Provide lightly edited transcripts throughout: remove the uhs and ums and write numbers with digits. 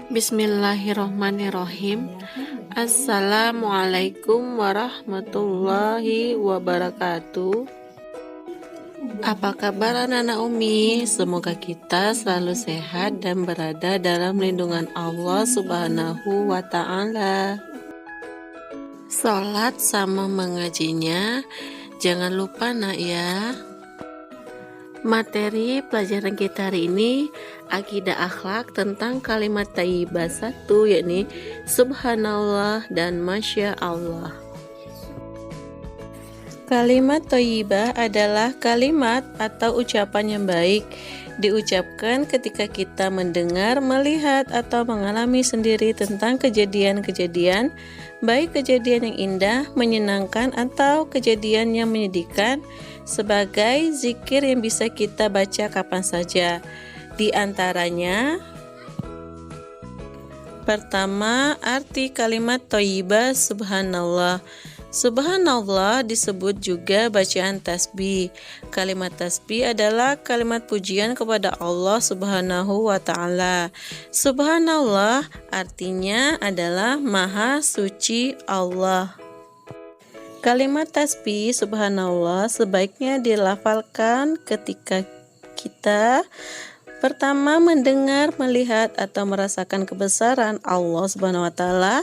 Bismillahirrohmanirrohim. Assalamualaikum warahmatullahi wabarakatuh. Apa kabar anak-anak Umi? Semoga kita selalu sehat dan berada dalam lindungan Allah Subhanahu wa Ta'ala. Sholat sama mengajinya jangan lupa nak ya. Materi pelajaran kita hari ini akidah akhlak tentang kalimat thayyibah 1, yakni subhanallah dan masya Allah. Kalimat thayyibah adalah kalimat atau ucapan yang baik diucapkan ketika kita mendengar, melihat, atau mengalami sendiri tentang kejadian-kejadian, baik kejadian yang indah, menyenangkan, atau kejadian yang menyedihkan, sebagai zikir yang bisa kita baca kapan saja. Di antaranya, pertama, arti kalimat thayyibah subhanallah. Subhanallah disebut juga bacaan tasbih. Kalimat tasbih adalah kalimat pujian kepada Allah Subhanahu wa Ta'ala. Subhanallah artinya adalah Maha Suci Allah. Kalimat tasbih subhanallah sebaiknya dilafalkan ketika kita pertama mendengar, melihat, atau merasakan kebesaran Allah Subhanahu wa Ta'ala.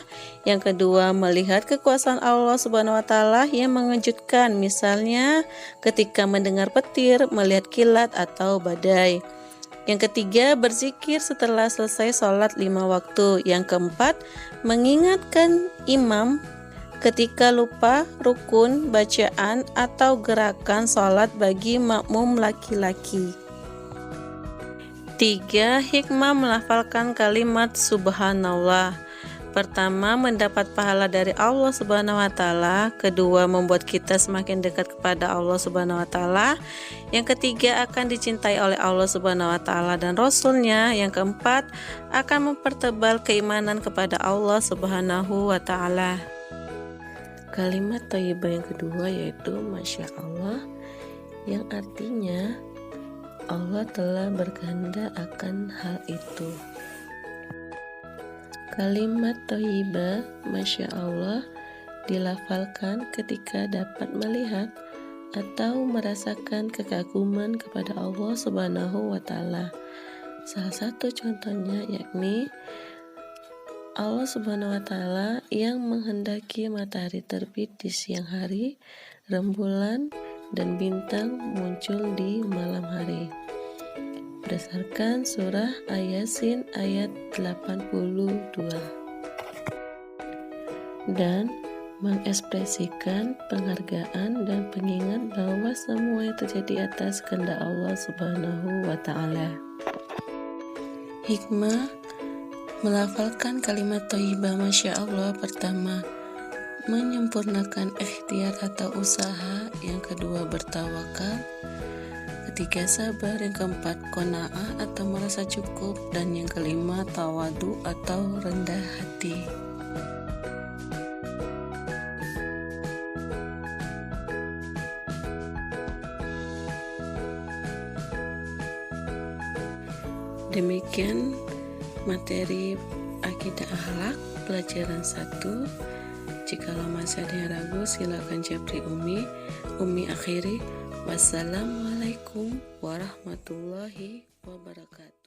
Yang kedua, melihat kekuasaan Allah Subhanahu wa Ta'ala yang mengejutkan, misalnya ketika mendengar petir, melihat kilat atau badai. Yang ketiga, berzikir setelah selesai sholat 5 waktu. Yang keempat, mengingatkan imam ketika lupa rukun bacaan atau gerakan sholat bagi makmum laki-laki. 3. Hikmah melafalkan kalimat subhanallah. Pertama, mendapat pahala dari Allah Subhanahu wa Ta'ala. Kedua, membuat kita semakin dekat kepada Allah Subhanahu wa Ta'ala. Yang ketiga, akan dicintai oleh Allah Subhanahu wa Ta'ala dan Rasul-Nya. Yang keempat, akan mempertebal keimanan kepada Allah Subhanahu wa Ta'ala. Kalimat thayyibah yang kedua yaitu masya Allah, yang artinya Allah telah berkehendak akan hal itu. Kalimat thayyibah masya Allah dilafalkan ketika dapat melihat atau merasakan kekaguman kepada Allah Subhanahu wa Ta'ala. Salah satu contohnya yakni Allah Subhanahu wa Ta'ala yang menghendaki matahari terbit di siang hari, rembulan dan bintang muncul di malam hari. Berdasarkan surah Yasin ayat 82. Dan mengekspresikan penghargaan dan pengingat bahwa semua yang terjadi atas kehendak Allah Subhanahu wa Ta'ala. Hikmah melafalkan kalimat thayyibah masya Allah. Pertama, menyempurnakan ikhtiar atau usaha. Yang kedua, bertawakal. Ketiga, sabar. Yang keempat, qanaah atau merasa cukup. Dan yang kelima, tawadu atau rendah hati. Demikian materi akidah akhlak pelajaran 1. Jikalau masih ada yang ragu, silakan japri Umi akhiri. Wassalamualaikum warahmatullahi wabarakatuh.